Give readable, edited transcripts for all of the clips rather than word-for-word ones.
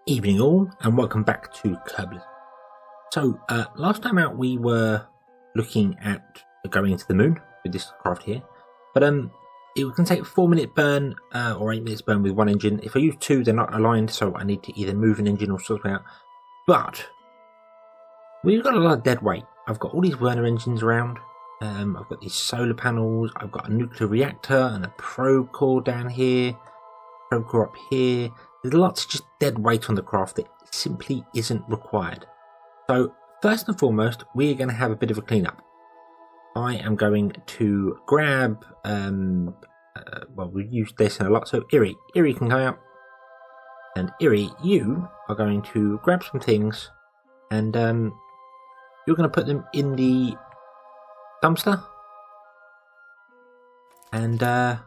Evening all, and welcome back to Kerbalism. So, last time out we were looking at going to the moon with this craft here, but it can take a 4-minute burn or 8 minutes burn with one engine. If I use two, they're not aligned, so I need to either move an engine or sort it out. But we've got a lot of dead weight. I've got all these Werner engines around. I've got these solar panels. I've got a nuclear reactor and a probe core down here, probe core up here. There's lots of just dead weight on the craft that simply isn't required. So first and foremost, we're going to have a bit of a cleanup. I am going to grab, well, we use this a lot, so Iri can come out. And Iri, you are going to grab some things and you're going to put them in the dumpster. And we're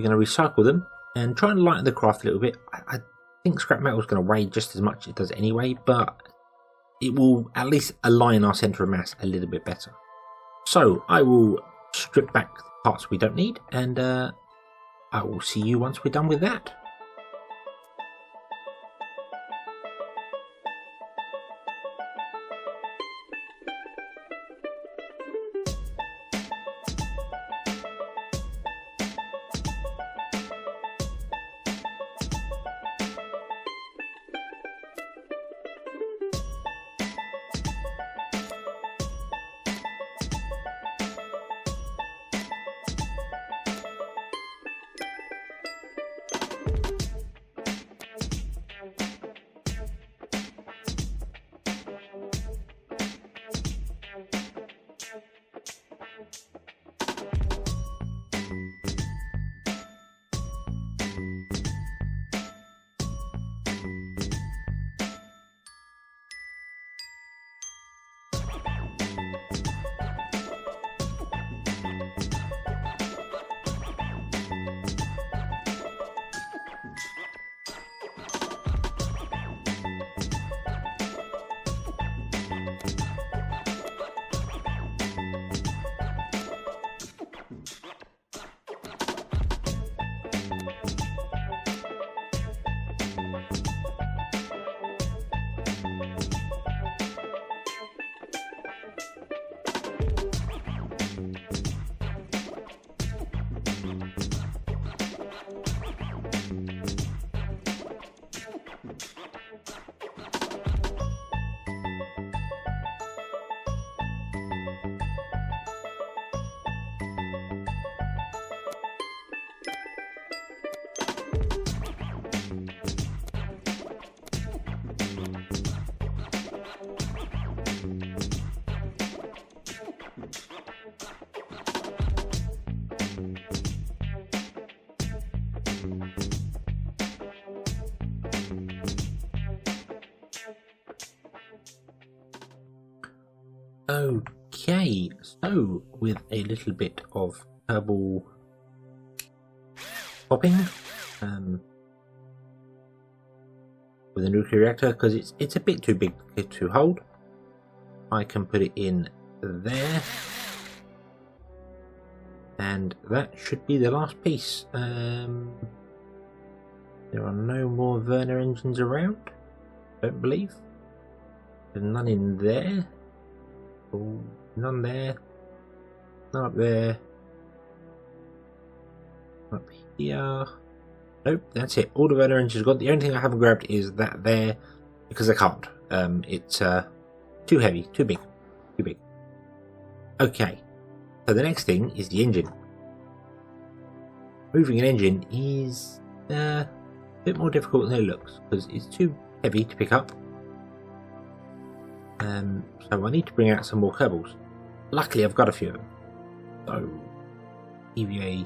going to recycle them and try and lighten the craft a little bit. I think scrap metal is going to weigh just as much as it does anyway, but it will at least align our centre of mass a little bit better. So I will strip back the parts we don't need, and I will see you once we're done with that. Okay, so with a little bit of Kerbal popping with a nuclear reactor, because it's a bit too big to hold, I can put it in there, and that should be the last piece. There are no more Werner engines around, don't believe. There's none in there. Oh, none there, none up there, up here. Nope, that's it. All the Werner engines are gone. The only thing I haven't grabbed is that there, because I can't. It's too heavy, too big. Okay, so the next thing is the engine. Moving an engine is a bit more difficult than it looks, because it's too heavy to pick up. So I need to bring out some more Kerbals. Luckily I've got a few of them. So EVA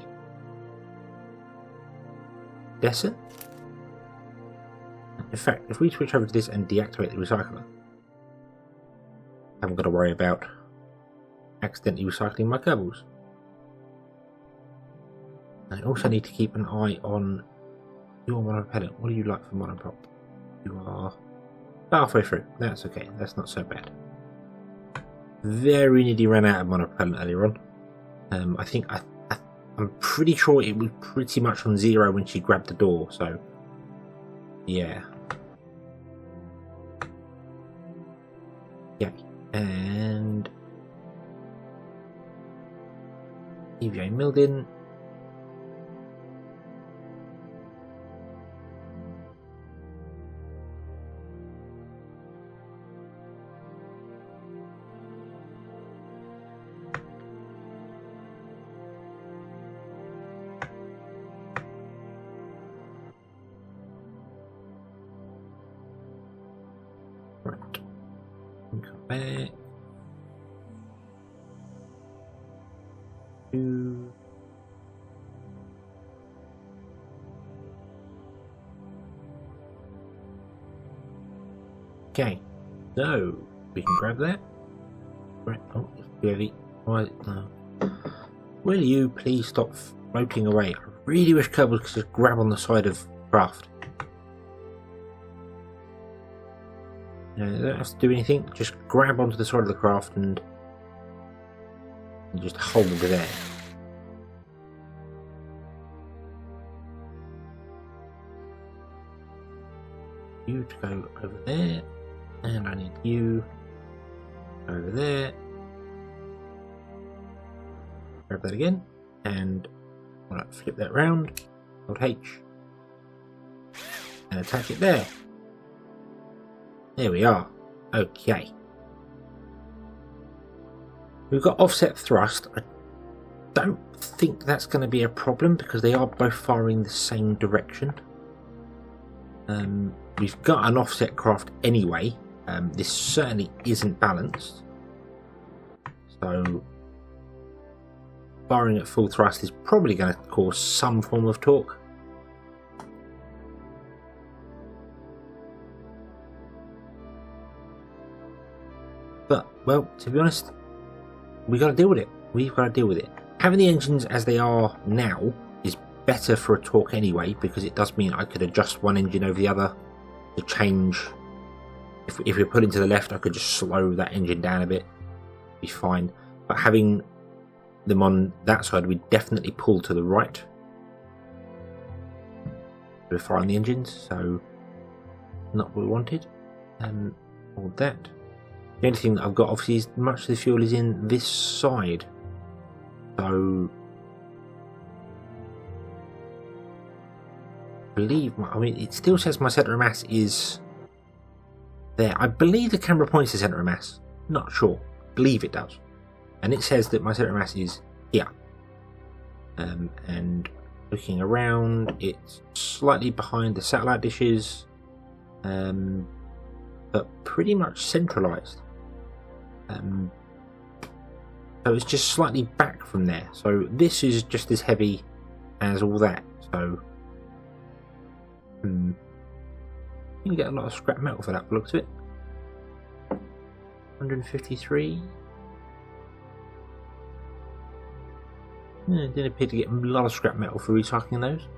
Descent. In fact, if we switch over to this and deactivate the recycler, I haven't got to worry about accidentally recycling my Kerbals. I also need to keep an eye on your monopropellant. What do you like for monoprop? You are halfway through. That's okay. That's not so bad. Very nearly ran out of monopropellant earlier on. I think I'm pretty sure it was pretty much on 0 when she grabbed the door. So Yeah. Yeah. And EVA milled in. Right. Come back. To okay. So we can grab that. Right. Oh, it's too heavy. Why? No. Will you please stop floating away? I really wish Kerbal could just grab on the side of craft. You don't have to do anything. Just grab onto the side of the craft and just hold there. You to go over there, and I need you over there. Grab that again, and flip that round. Hold H, and attach it there. There we are. Okay. We've got offset thrust. I don't think that's going to be a problem because they are both firing the same direction. We've got an offset craft anyway. This certainly isn't balanced. So firing at full thrust is probably going to cause some form of torque. But, well, to be honest, we've got to deal with it. We've got to deal with it. Having the engines as they are now is better for a torque anyway, because it does mean I could adjust one engine over the other to change. If we're pulling to the left, I could just slow that engine down a bit. Be fine. But having them on that side, we definitely pull to the right. We're firing the engines, so not what we wanted. All that. The only thing that I've got, obviously, is much of the fuel is in this side. So, I mean, it still says my centre of mass is there. I believe the camera points to centre of mass. Not sure. I believe it does. And it says that my centre of mass is here. And looking around, it's slightly behind the satellite dishes, but pretty much centralised. So it's just slightly back from there. So this is just as heavy as all that. So you can get a lot of scrap metal for that, looks of it. 153. Didn't appear to get a lot of scrap metal for recycling those.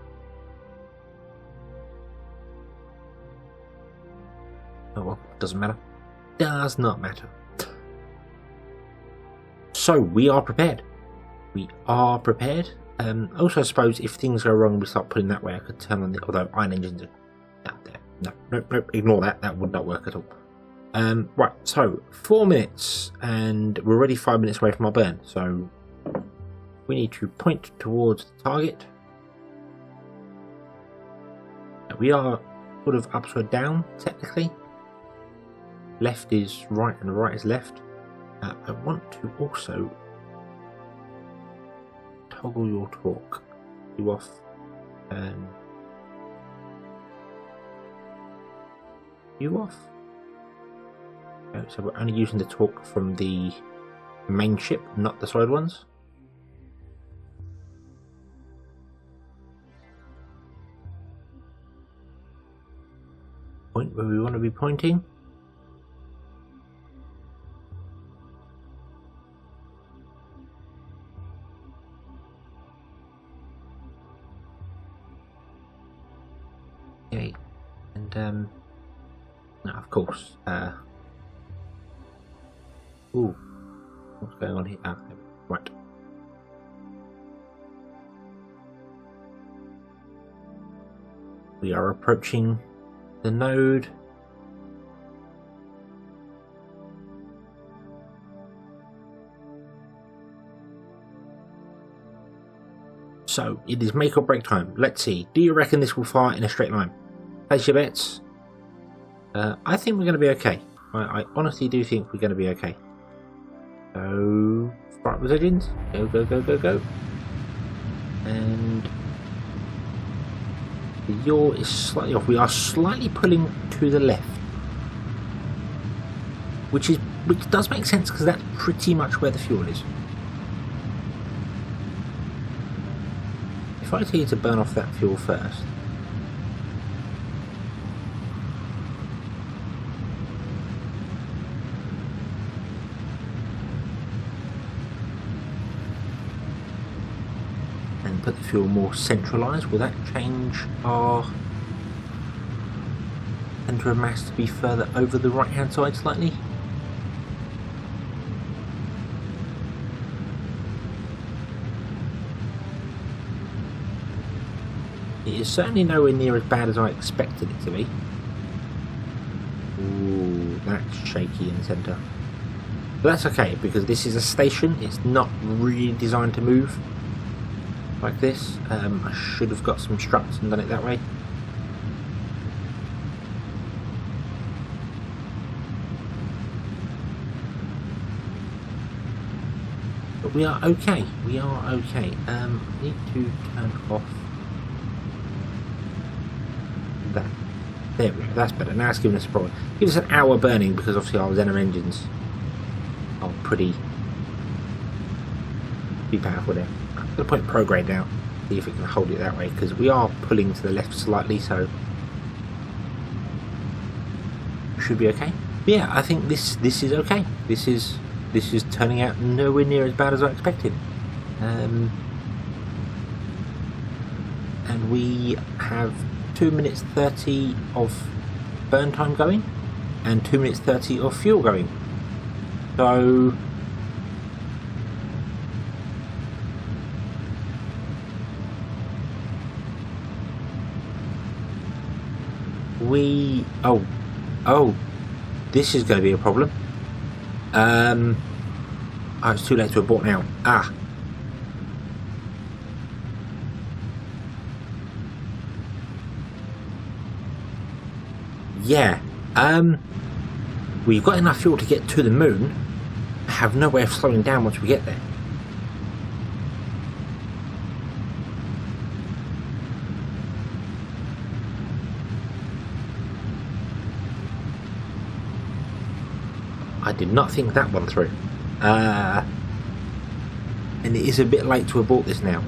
Oh well, doesn't matter. Does not matter. So we are prepared. We are prepared. Also, I suppose if things go wrong, we start pulling that way. I could turn on the iron engines out there. No, nope, ignore that. That would not work at all. Right. So 4 minutes, and we're already 5 minutes away from our burn. So we need to point towards the target. We are sort of upside down, technically. Left is right and right is left. I want to also toggle your torque. You off. You off. So we're only using the torque from the main ship, not the side ones. Point where we want to be pointing. Okay, and now of course, ooh, what's going on here? Right. We are approaching the node. So it is make or break time. Let's see. Do you reckon this will fire in a straight line? Place your bets. I think we're going to be okay. I honestly do think we're going to be okay. So, start positions. Go, go, go, go, go. And the yaw is slightly off. We are slightly pulling to the left, which does make sense because that's pretty much where the fuel is. If I tell you to burn off that fuel first, and put the fuel more centralised, will that change our centre of mass to be further over the right hand side slightly? It is certainly nowhere near as bad as I expected it to be. Ooh, that's shaky in the centre. But that's okay, because this is a station. It's not really designed to move like this. I should have got some struts and done it that way. But we are okay. We are okay. I need to turn off that. There we go, that's better. Now it's giving us a problem. Give us an hour burning because obviously our Xenon engines are pretty powerful there. I'm going to put prograde down, see if it can hold it that way, because we are pulling to the left slightly, so we should be okay. But yeah, I think this is okay. This is turning out nowhere near as bad as I expected. And we have 2 minutes 30 of burn time going and 2 minutes 30 of fuel going. So we oh this is going to be a problem. Oh, it's too late to abort now. Yeah, we've got enough fuel to get to the moon, have no way of slowing down once we get there. I did not think that one through. And it is a bit late to abort this now.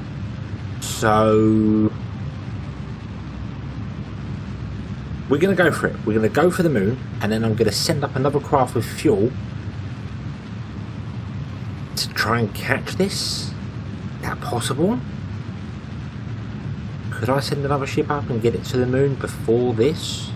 So we're going to go for it. We're going to go for the moon, and then I'm going to send up another craft with fuel to try and catch this. Is that possible? Could I send another ship up and get it to the moon before this?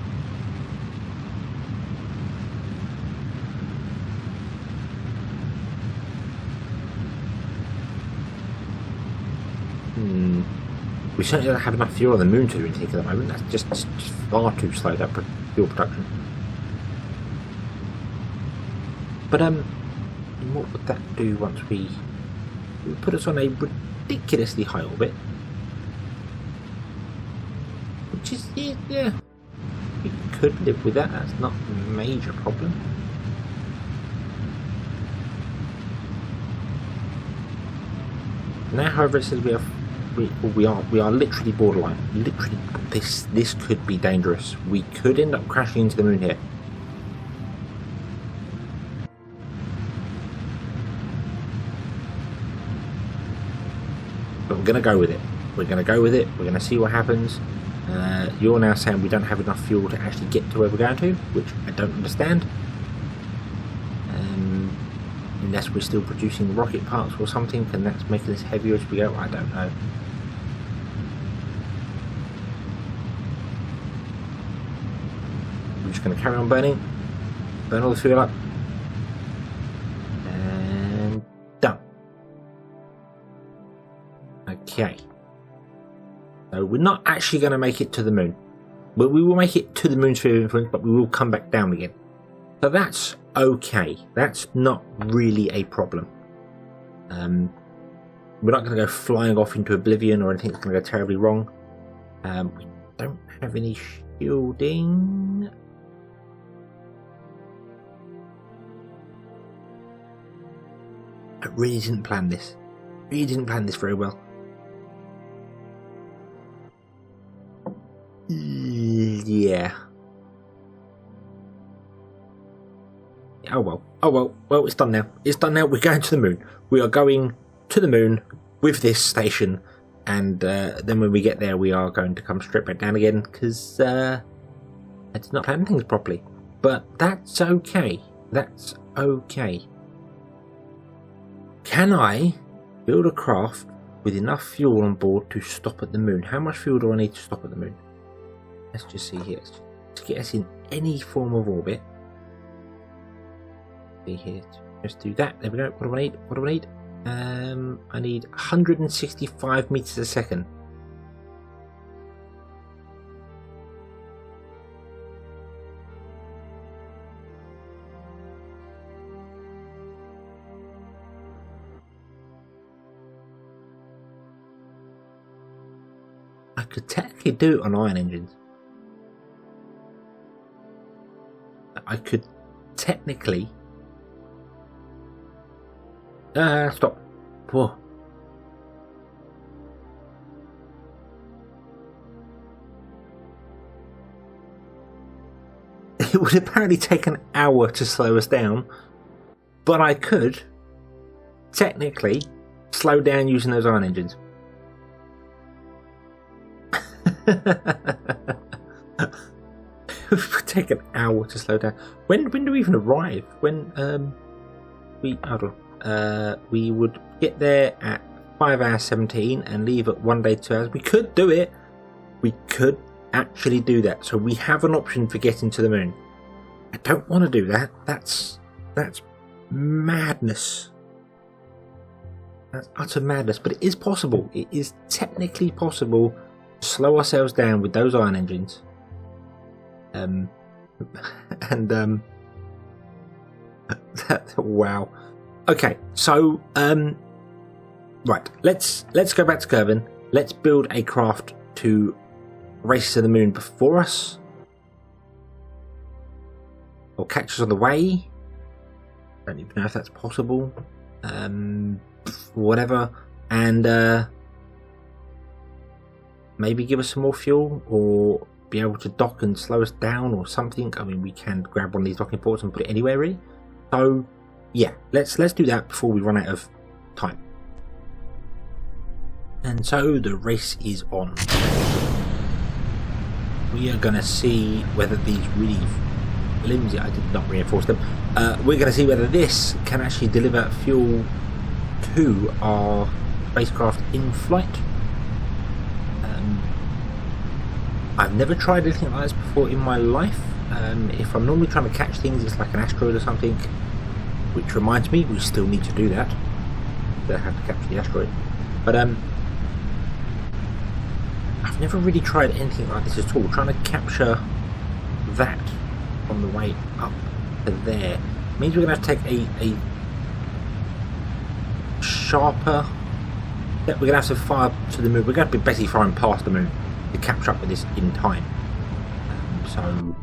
We certainly don't have enough fuel on the moon to do anything at the moment. That's just far too slow, that fuel production. But what would that do once we put us on a ridiculously high orbit? Which is, yeah, we could live with that. That's not a major problem. Now, however, it says we are literally borderline. Literally, this could be dangerous. We could end up crashing into the moon here. But we're going to go with it. We're going to go with it. We're going to see what happens. You're now saying we don't have enough fuel to actually get to where we're going to, which I don't understand. Unless we're still producing rocket parts or something, and that's making this heavier as we go. I don't know. We're just going to carry on burning. Burn all the fuel up. And done. Okay. So we're not actually going to make it to the moon. Well, we will make it to the moon sphere of influence, but we will come back down again. So that's okay. That's not really a problem. We're not going to go flying off into oblivion or anything that's going to go terribly wrong. We don't have any shielding. I really didn't plan this. Really didn't plan this very well. Yeah. Oh well. Oh well. Well, it's done now. It's done now. We're going to the moon. We are going to the moon with this station, and then when we get there, we are going to come straight back down again because I did not plan things properly. But that's okay. That's okay. Can I build a craft with enough fuel on board to stop at the moon? How much fuel do I need to stop at the moon? Let's just see here. To get us in any form of orbit. See here. Let's do that. There we go. What do I need? What do I need? I need 165 meters a second. I could technically do it on ion engines. I could technically... stop. Whoa. It would apparently take an hour to slow us down, but I could technically slow down using those ion engines. It would take an hour to slow down. When do we even arrive? When we would get there at 5 hours 17 and leave at 1 day 2 hours. We could do it. We could actually do that. So we have an option for getting to the moon. I don't want to do that. That's madness. That's utter madness. But it is possible. It is technically possible to slow ourselves down with those ion engines. Wow. Okay, so right, let's go back to Kerbin. Let's build a craft to race to the moon before us, or catch us on the way. Don't even know if that's possible. Whatever, and maybe give us some more fuel, or be able to dock and slow us down, or something. I mean, we can grab one of these docking ports and put it anywhere, really. So yeah, let's do that before we run out of time. And so the race is on. We are going to see whether these really flimsy, I did not reinforce them, we're going to see whether this can actually deliver fuel to our spacecraft in flight. I've never tried anything like this before in my life. If I'm normally trying to catch things, it's like an asteroid or something. Which reminds me, we still need to do that. They have to capture the asteroid. But I've never really tried anything like this at all. Trying to capture that on the way up to there means we're going to have to take a sharper. Yeah, we're going to have to fire to the moon. We're going to be basically firing past the moon to catch up with this in time. So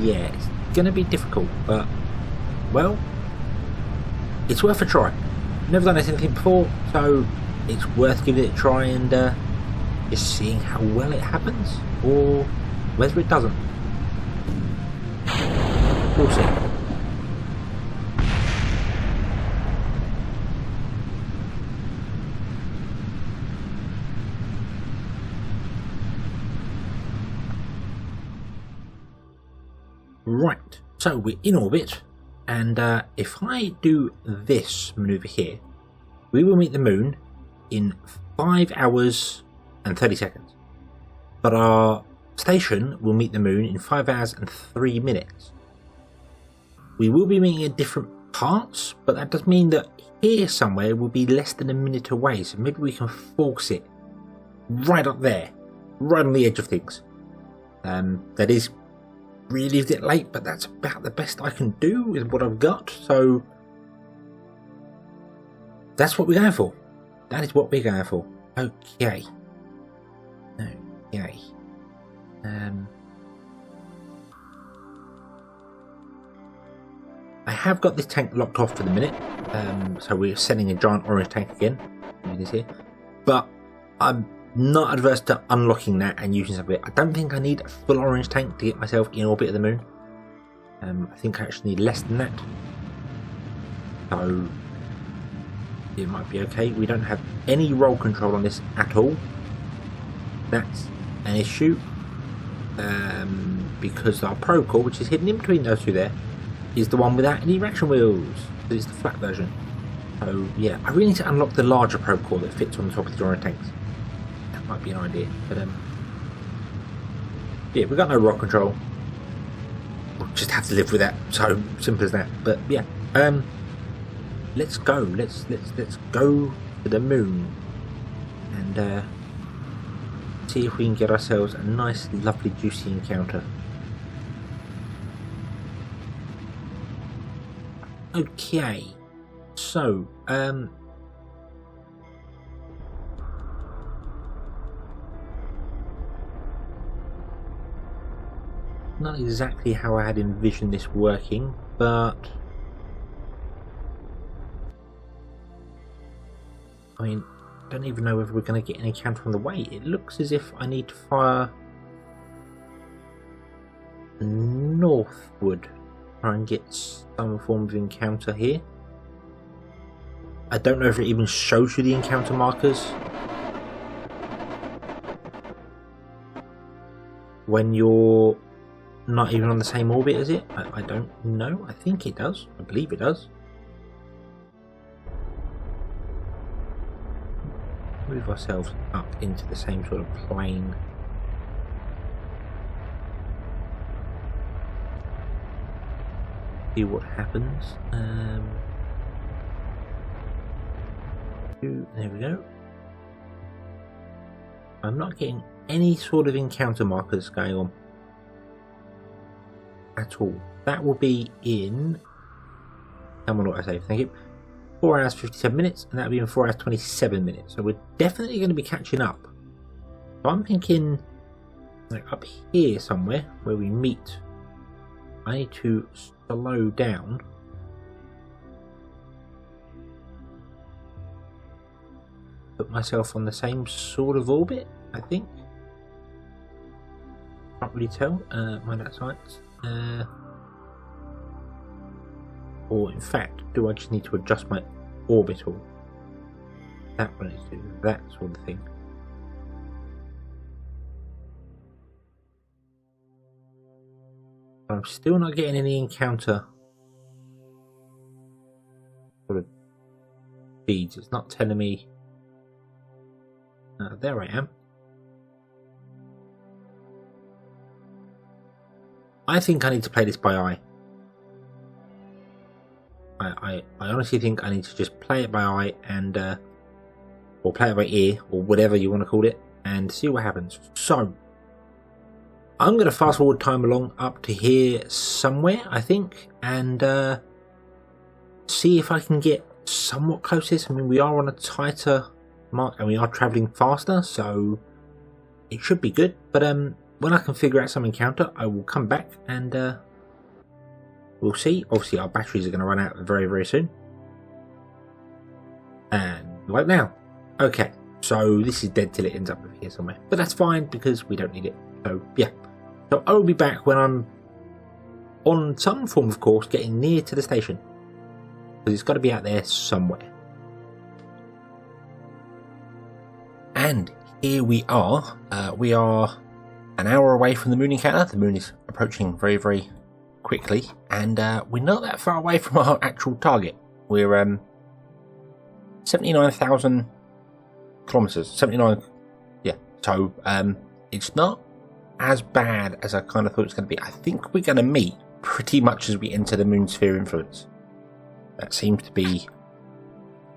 yeah, it's going to be difficult, but well, it's worth a try. Never done anything before, so it's worth giving it a try and just seeing how well it happens, or whether it doesn't. We'll see. Right, so we're in orbit. And if I do this manoeuvre here, we will meet the moon in 5 hours and 30 seconds. But our station will meet the moon in 5 hours and 3 minutes. We will be meeting at different parts, but that does mean that here somewhere will be less than a minute away. So maybe we can force it right up there, right on the edge of things. That is really a bit late, but that's about the best I can do with what I've got. So that's what we're going for. That is what we're going for. Okay. Okay. I have got this tank locked off for the minute. So we're sending a giant orange tank again. This here. But I'm not adverse to unlocking that and using some of it. I don't think I need a full orange tank to get myself in orbit of the moon. I think I actually need less than that. So it might be okay. We don't have any roll control on this at all. That's an issue. Because our Pro Core, which is hidden in between those two there, is the one without any reaction wheels. It's the flat version. So yeah, I really need to unlock the larger Pro Core that fits on the top of the orange tanks. That might be an idea. But yeah, we've got no roll control. We'll just have to live with that. So simple as that. But yeah, let's go. Let's go to the moon and see if we can get ourselves a nice, lovely, juicy encounter. Okay, so not exactly how I had envisioned this working, but I mean, I don't even know whether we're going to get an encounter on the way. It looks as if I need to fire northward, try and get some form of encounter here. I don't know if it even shows you the encounter markers when you're not even on the same orbit as it. I don't know. I think it does. I believe it does. Move ourselves up into the same sort of plane. See what happens. There we go. I'm not getting any sort of encounter markers going on at all. That will be in, come on, what I say, thank you, 4 hours 57 minutes, and that'll be in 4 hours 27 minutes. So we're definitely going to be catching up. So I'm thinking like up here somewhere where we meet, I need to slow down. Put myself on the same sort of orbit, I think. Can't really tell. Mind that science. Or in fact, do I just need to adjust my orbital? That one is to do that sort of thing. I'm still not getting any encounter sort of feeds. It's not telling me. There I am. I think I need to play this by eye. I honestly think I need to just play it by eye and or play it by ear or whatever you want to call it and see what happens. So I'm going to fast forward time along up to here somewhere, I think, and see if I can get somewhat close to this. I mean, we are on a tighter mark and we are travelling faster, so it should be good. But when I can figure out some encounter, I will come back and we'll see. Obviously, our batteries are going to run out very, very soon. And like now. Okay, so this is dead till it ends up over here somewhere. But that's fine because we don't need it. So, yeah. So I will be back when I'm on some form of course getting near to the station. Because it's got to be out there somewhere. And here we are. We are an hour away from the moon encounter. The moon is approaching very, very quickly. And we're not that far away from our actual target. We're 79,000 kilometers. 79. Yeah. So it's not as bad as I kind of thought it was going to be. I think we're going to meet pretty much as we enter the moon sphere influence. That seems to be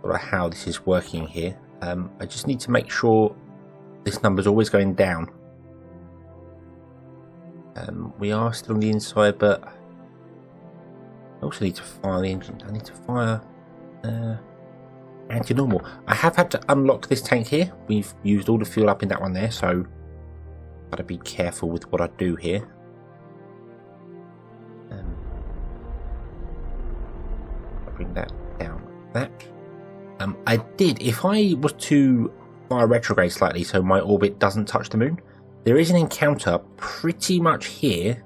sort of how this is working here. I just need to make sure this number's always going down. We are still on the inside, but I also need to fire the engine. I need to fire anti-normal. I have had to unlock this tank here. We've used all the fuel up in that one there, so gotta be careful with what I do here. I'll bring that down like that. I did, if I was to fire retrograde slightly so my orbit doesn't touch the moon, there is an encounter pretty much here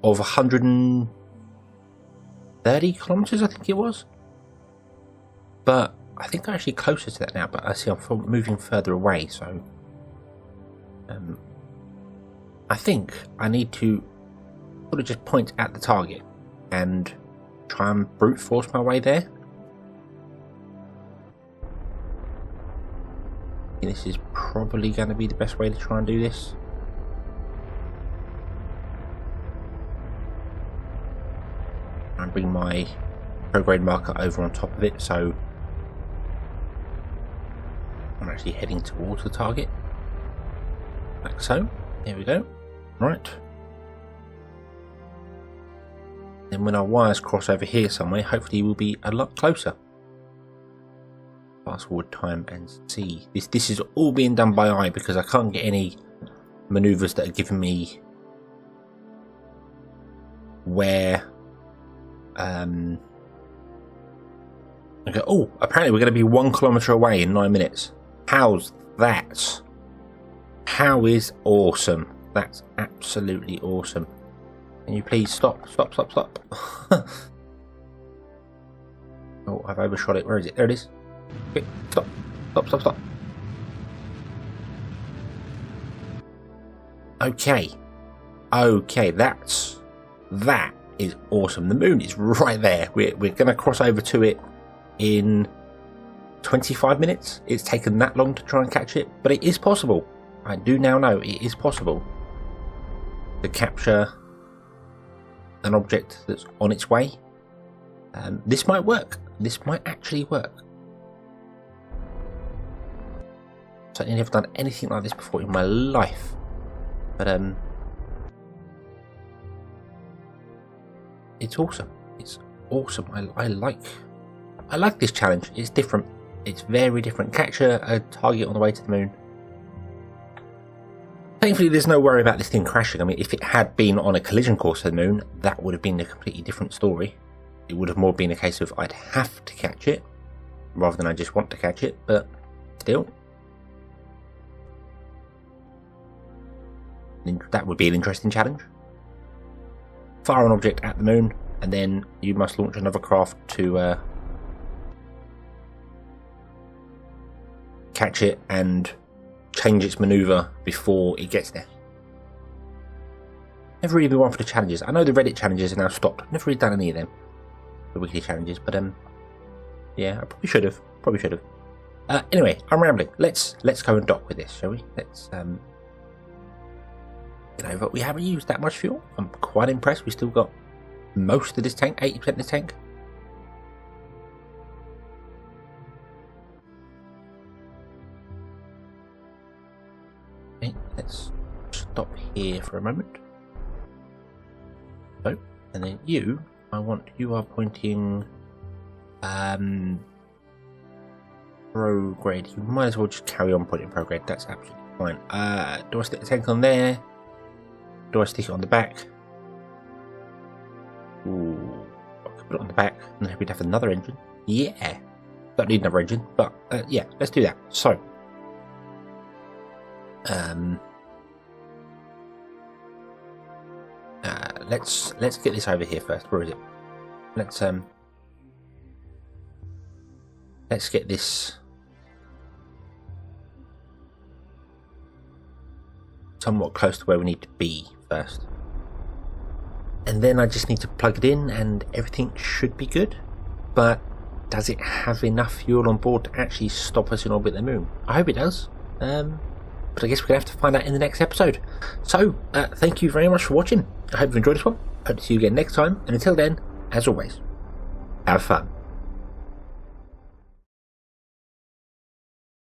of 130 kilometers, I think it was. But I think I'm actually closer to that now, but I see I'm moving further away, so I think I need to sort of just point at the target and try and brute force my way there. This is probably going to be the best way to try and do this. And bring my prograde marker over on top of it, so I'm actually heading towards the target. Like so. There we go. Right. Then when our wires cross over here somewhere, hopefully we'll be a lot closer. Fast forward time and see. This is all being done by eye because I can't get any maneuvers that are giving me where okay. Oh, apparently we're going to be 1 kilometer away in 9 minutes. How's that? How is awesome? That's absolutely awesome. Can you please stop? Stop. Oh, I've overshot it. Where is it? There it is. Quick, stop. Okay, that is awesome. The moon is right there. We're going to cross over to it in 25 minutes. It's taken that long to try and catch it, but it is possible. I do now know it is possible to capture an object that's on its way. This might work. This might actually work. Certainly never done anything like this before in my life, but it's awesome. It's awesome. I like this challenge. It's different. It's very different. Capture a target on the way to the moon. Thankfully, there's no worry about this thing crashing. I mean, if it had been on a collision course to the moon, that would have been a completely different story. It would have more been a case of I'd have to catch it rather than I just want to catch it, but still. That would be an interesting challenge. Fire an object at the moon, and then you must launch another craft to catch it and change its maneuver before it gets there. Never really been one for the challenges. I know the Reddit challenges are now stopped. Never really done any of them, the weekly challenges, but yeah, I probably should have. Anyway, I'm rambling. Let's go and dock with this, shall we? Let's get over. We haven't used that much fuel. I'm quite impressed. We still got most of this tank, 80% of the tank. Okay, let's stop here for a moment. So, and then you are pointing prograde. You might as well just carry on pointing prograde. That's absolutely fine. Do I stick the tank on there? Do I stick it on the back? Ooh, I could put it on the back, and then we'd have another engine. Yeah, don't need another engine, but yeah, let's do that. So, let's get this over here first. Where is it? Let's get this somewhat close to where we need to be first, and then I just need to plug it in and everything should be good. But does it have enough fuel on board to actually stop us in orbit the moon? I hope it does, but I guess we're gonna have to find out in the next episode. So thank you very much for watching. I hope you enjoyed this one. Hope to see you again next time, and until then, as always, have fun.